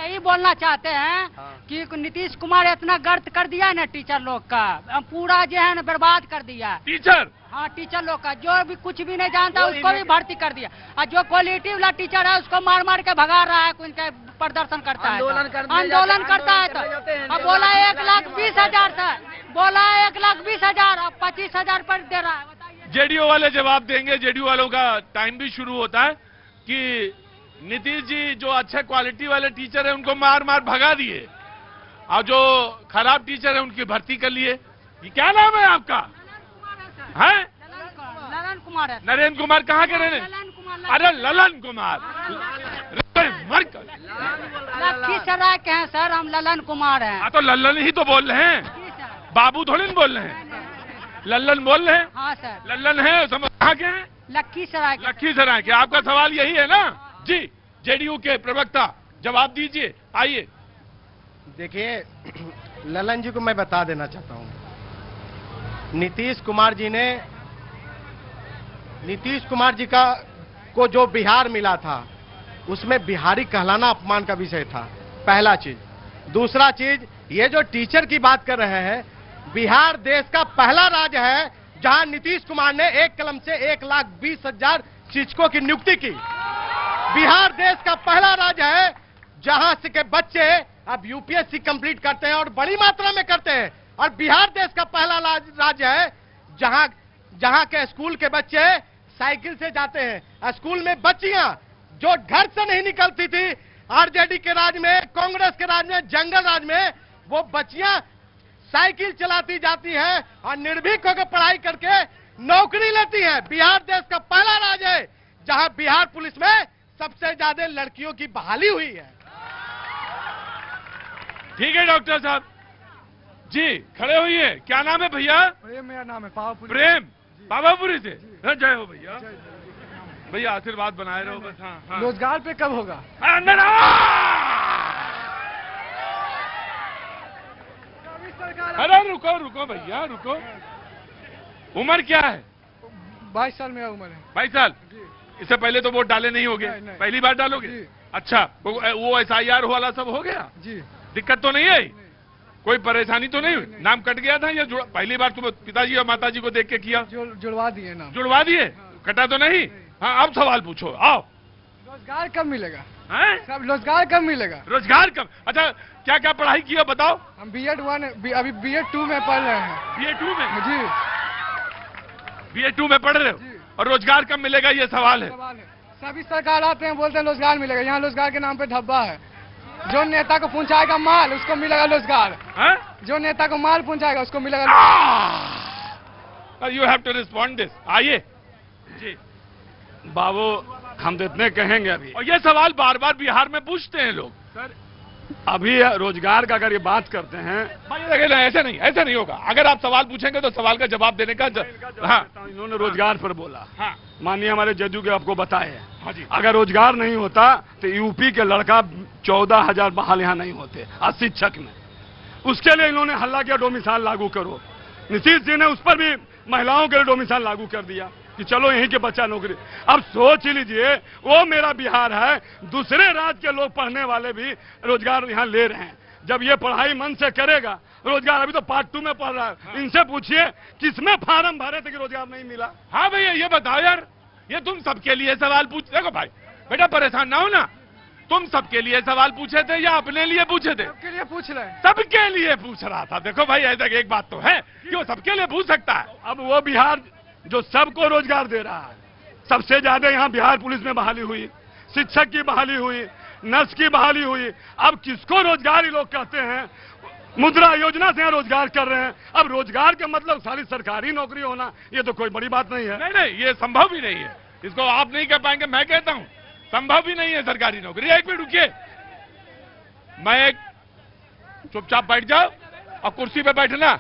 यही बोलना चाहते हैं कि नीतीश कुमार इतना गर्त कर दिया है ना टीचर लोग का, पूरा जो है ना बर्बाद कर दिया। टीचर, हाँ टीचर लोग का, जो भी कुछ भी नहीं जानता उसको भी भर्ती कर दिया, और जो क्वालिटी वाला टीचर है उसको मार मार के भगा रहा है, उनके प्रदर्शन करता है, आंदोलन करता है। तो अब बोला 1,20,000 था, बोला 1,20,000, अब 25,000 पर दे रहा है। जेडीयू वाले जवाब देंगे। जेडीयू वालों का टाइम भी शुरू होता है कि नीतीश जी जो अच्छे क्वालिटी वाले टीचर है उनको मार मार भगा दिए, और जो खराब टीचर है उनकी भर्ती कर लिए। ये क्या नाम है आपका? है ललन कुमार है। नरेंद्र कुमार कहाँ के रहने? अरे ललन कुमार, लखीसराय के हैं सर, हम ललन कुमार हैं। हाँ तो ललन ही तो बोल रहे हैं, बाबू थोड़ी बोल रहे हैं, लल्लन बोल रहे हैं। हाँ सर लल्लन है। समझ कहाँ के हैं? लखीसराय। लखीसराय के। आपका सवाल यही है ना जी? जेडीयू के प्रवक्ता जवाब दीजिए, आइए। देखिए ललन जी को मैं बता देना चाहता हूं, नीतीश कुमार जी को जो बिहार मिला था उसमें बिहारी कहलाना अपमान का विषय था, पहला चीज। दूसरा चीज, ये जो टीचर की बात कर रहे हैं, बिहार देश का पहला राज्य है जहां नीतीश कुमार ने एक कलम से 1,20,000 शिक्षकों की नियुक्ति की। बिहार देश का पहला राज्य है जहां से के बच्चे अब यूपीएससी कंप्लीट करते हैं और बड़ी मात्रा में करते हैं। और बिहार देश का पहला राज्य है जहां के स्कूल के बच्चे साइकिल से जाते हैं। स्कूल में बच्चियां जो घर से नहीं निकलती थी आरजेडी के राज में, कांग्रेस के राज में, जंगल राज में, वो बच्चियां साइकिल चलाती जाती है और निर्भीक होकर पढ़ाई करके नौकरी लेती है। बिहार देश का पहला राज्य है जहां बिहार पुलिस में सबसे ज्यादा लड़कियों की बहाली हुई है। ठीक है डॉक्टर साहब जी, खड़े होइए। क्या नाम है भैया? प्रेम मेरा नाम है, पावापुरी। प्रेम, पावापुरी से। जय हो भैया। भैया आशीर्वाद बनाए रहो बस। हाँ। रोजगार पे कब होगा? अरे रुको भैया रुको। उम्र क्या है? 22 साल मेरा उम्र है। 22 साल? इससे पहले तो वोट डाले नहीं होगे? पहली बार डालोगे? अच्छा, वो SIR वाला सब हो गया जी? दिक्कत तो नहीं आई? कोई परेशानी तो नहीं हुई? नाम कट गया था या पहली बार तुम पिताजी और माताजी को देख के किया? जुड़वा दिए नाम। जुड़वा दिए? कटा तो नहीं? हाँ, अब सवाल पूछो, आओ। रोजगार कब मिलेगा? हैं? रोजगार कब मिलेगा? रोजगार कब? अच्छा, क्या क्या पढ़ाई किया बताओ? हम BEd 1 अभी BEd 2 में पढ़ रहे हैं। BEd 2 में? जी BEd 2 में पढ़ रहे हो? और रोजगार कब मिलेगा ये सवाल है। सभी सरकार आते हैं बोलते हैं रोजगार मिलेगा, यहाँ रोजगार के नाम पे धब्बा है। जो नेता को पहुंचाएगा माल उसको मिलेगा रोजगार। जो नेता को माल पहुंचाएगा उसको मिलेगा। You have to respond this. आइए जी बाबू, हम तो इतने कहेंगे अभी। और ये सवाल बार बार बिहार में पूछते हैं लोग। सर अभी रोजगार का अगर ये बात करते हैं, ऐसे नहीं होगा। अगर आप सवाल पूछेंगे तो सवाल का जवाब देने का हाँ, इन्होंने रोजगार पर बोला। हाँ, माननीय हमारे जदयू के आपको बताए। हाँ जी। अगर रोजगार नहीं होता तो यूपी के लड़का 14,000 बहाल यहाँ नहीं होते अशिक्षक में। उसके लिए इन्होंने हल्ला किया डोमिसाइल लागू करो। नीतीश जी ने उस पर भी महिलाओं के लिए डोमिसाइल लागू कर दिया कि चलो यहीं के बच्चा नौकरी। अब सोच लीजिए, वो मेरा बिहार है, दूसरे राज्य के लोग पढ़ने वाले भी रोजगार यहाँ ले रहे हैं। जब ये पढ़ाई मन से करेगा रोजगार, अभी तो पार्ट 2 में पढ़ रहा है। हाँ। इनसे पूछिए किसमें फार्म भरे थे कि रोजगार नहीं मिला। हाँ भैया ये बताओ यार, ये तुम सबके लिए सवाल पूछ। देखो भाई बेटा परेशान ना हो ना, तुम सबके लिए सवाल पूछे थे या अपने लिए पूछे थे? सबके लिए पूछ रहे हैं। सबके लिए पूछ रहा था। देखो भाई ऐसा एक बात तो है कि वो सबके लिए पूछ सकता है। अब वो बिहार जो सबको रोजगार दे रहा है, सबसे ज्यादा यहाँ बिहार पुलिस में बहाली हुई, शिक्षक की बहाली हुई, नर्स की बहाली हुई। अब किसको रोजगार ही लोग कहते हैं? मुद्रा योजना से यहाँ रोजगार कर रहे हैं। अब रोजगार का मतलब सारी सरकारी नौकरी होना, ये तो कोई बड़ी बात नहीं है। नहीं, ये संभव ही नहीं है। इसको आप नहीं कह पाएंगे, मैं कहता हूँ संभव ही नहीं है सरकारी नौकरी। एक मिनट रुकिए, मैं चुपचाप बैठ जाओ और कुर्सी पे बैठना।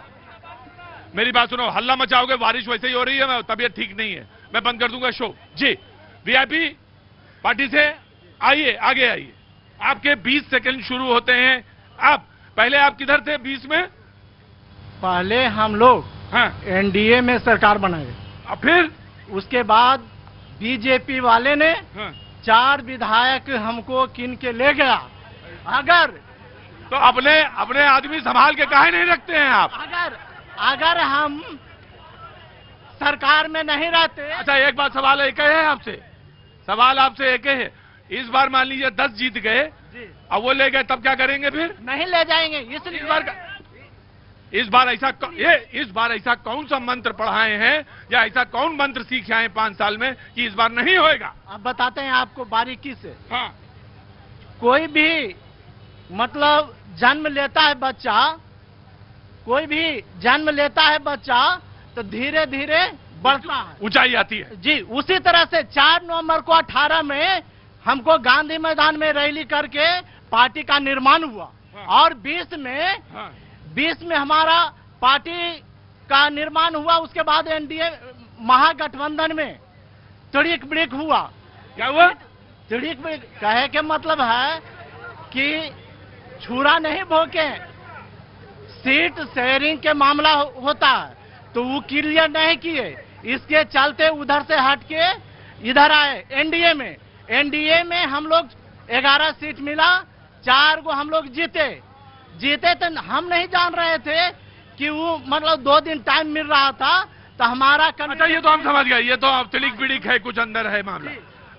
मेरी बात सुनो, हल्ला मचाओगे, बारिश वैसे ही हो रही है, तबीयत ठीक नहीं है, मैं बंद कर दूंगा शो। जी वीआईपी पार्टी से आइए, आगे आइए। आपके 20 सेकंड शुरू होते हैं। आप पहले आप किधर थे 20 में? पहले हम लोग हाँ एनडीए में सरकार बनाए, और फिर उसके बाद बीजेपी वाले ने हाँ 4 विधायक हमको किन के ले गया अगर तो अपने आदमी संभाल के काहे नहीं रखते हैं आप? अगर हम सरकार में नहीं रहते। अच्छा, एक बात सवाल एक है आपसे, सवाल आपसे एक है, इस बार मान लीजिए 10 जीत गए, अब वो ले गए, तब क्या करेंगे फिर? नहीं ले जाएंगे। इसलिए इस बार ऐसा कौन सा मंत्र पढ़ाए हैं या ऐसा कौन मंत्र सीखे आए 5 साल में कि इस बार नहीं होएगा? अब बताते हैं आपको बारीकी से। हाँ, कोई भी मतलब जन्म लेता है बच्चा, कोई भी जन्म लेता है बच्चा तो धीरे धीरे बढ़ता है, ऊंचाई आती है जी। उसी तरह से 4 नवंबर को 18 में हमको गांधी मैदान में रैली करके पार्टी का निर्माण हुआ। हाँ। और 20 में हमारा पार्टी का निर्माण हुआ। उसके बाद एनडीए महागठबंधन में तड़ीक बिड़ीक हुआ। क्या हुआ? तड़ीक बिड़ीक कहे के मतलब है कि छुरा नहीं भोंके, सीट शेयरिंग के मामला होता है, तो वो क्लियर नहीं किए। इसके चलते उधर से हट के इधर आए एनडीए में हम लोग 11 सीट मिला, 4 को हम लोग जीते तो हम नहीं जान रहे थे कि वो मतलब 2 दिन टाइम मिल रहा था तो हमारा अच्छा, ये तो हम समझ गए, ये तो तिलिक बिड़िक है, कुछ अंदर है मामला।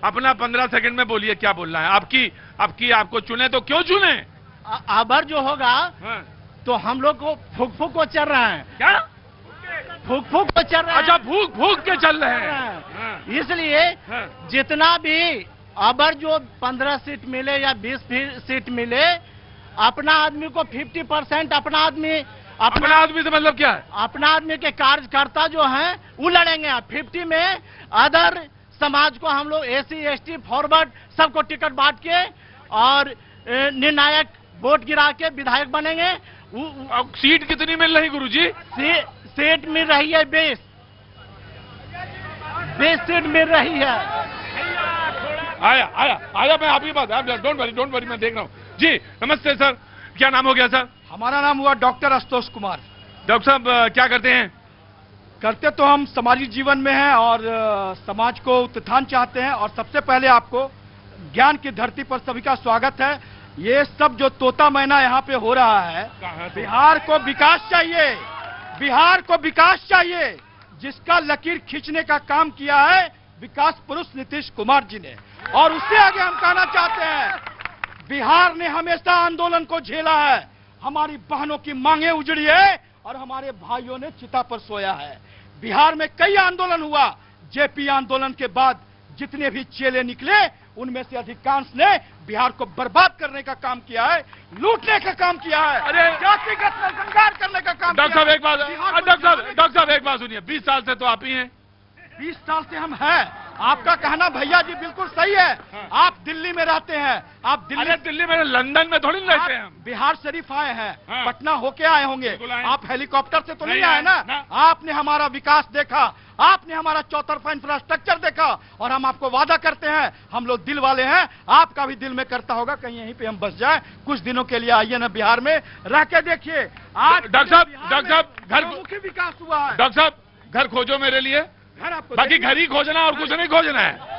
अपना 15 सेकंड में बोलिए, क्या बोलना है? आपको चुने तो क्यों चुने? अबर जो होगा हाँ। तो हम लोग को फूक को चल रहे हैं। क्या फूक को चल रहे हैं? अच्छा, भूख के चल रहे हैं। हाँ। इसलिए हाँ। जितना भी अबर जो 15 सीट मिले या 20 सीट मिले, अपना आदमी को 50% अपना आदमी से मतलब क्या है? अपना आदमी के कार्यकर्ता जो हैं वो लड़ेंगे। 50 में अदर समाज को हम लोग SC ST फॉरवर्ड सबको टिकट बांट के और निर्णायक वोट गिरा के विधायक बनेंगे। अब सीट कितनी मिल रही गुरुजी? सीट मिल रही है 20 सीट मिल रही है। आया मैं आप ही बात, डोंट वरी, मैं देख रहा हूँ जी। नमस्ते सर, क्या नाम हो गया सर? हमारा नाम हुआ डॉक्टर आशुतोष कुमार। डॉक्टर साहब क्या करते हैं? करते तो हम सामाजिक जीवन में हैं और समाज को उत्थान चाहते हैं। और सबसे पहले आपको ज्ञान की धरती पर सभी का स्वागत है। ये सब जो तोता मैना यहाँ पे हो रहा है, बिहार को विकास चाहिए, बिहार को विकास चाहिए। जिसका लकीर खींचने का काम किया है विकास पुरुष नीतीश कुमार जी ने। और उससे आगे हम कहना चाहते हैं, बिहार ने हमेशा आंदोलन को झेला है, हमारी बहनों की मांगे उजड़ी है और हमारे भाइयों ने चिता पर सोया है। बिहार में कई आंदोलन हुआ, जेपी आंदोलन के बाद जितने भी चेले निकले उनमें से अधिकांश ने बिहार को बर्बाद करने का काम किया है, लूटने का काम किया है, अरे जातिगत नरसंहार करने का काम डॉक्टर साहब एक बात, डॉक्टर साहब एक बात सुनिए, 20 साल से तो आप ही हैं। 20 साल से हम हैं। आपका कहना भैया जी बिल्कुल सही है। हाँ। आप दिल्ली में रहते हैं, आप दिल्ली में, लंदन में थोड़ी रहते हैं हम। बिहार शरीफ आए हैं। हाँ। पटना होके आए होंगे। आप हेलीकॉप्टर से तो नहीं आए ना। ना। आपने हमारा विकास देखा, आपने हमारा चौतरफा इंफ्रास्ट्रक्चर देखा और हम आपको वादा करते हैं, हम लोग दिल वाले हैं, आपका भी दिल में करता होगा कहीं यहीं पे हम बस जाए, कुछ दिनों के लिए आइए ना बिहार में रह के देखिए। आज डॉक्टर साहब घर मुख्य विकास हुआ है। डॉक्टर साहब घर खोजो मेरे लिए, घर आपको बाकी घर ही खोजना और कुछ नहीं खोजना है।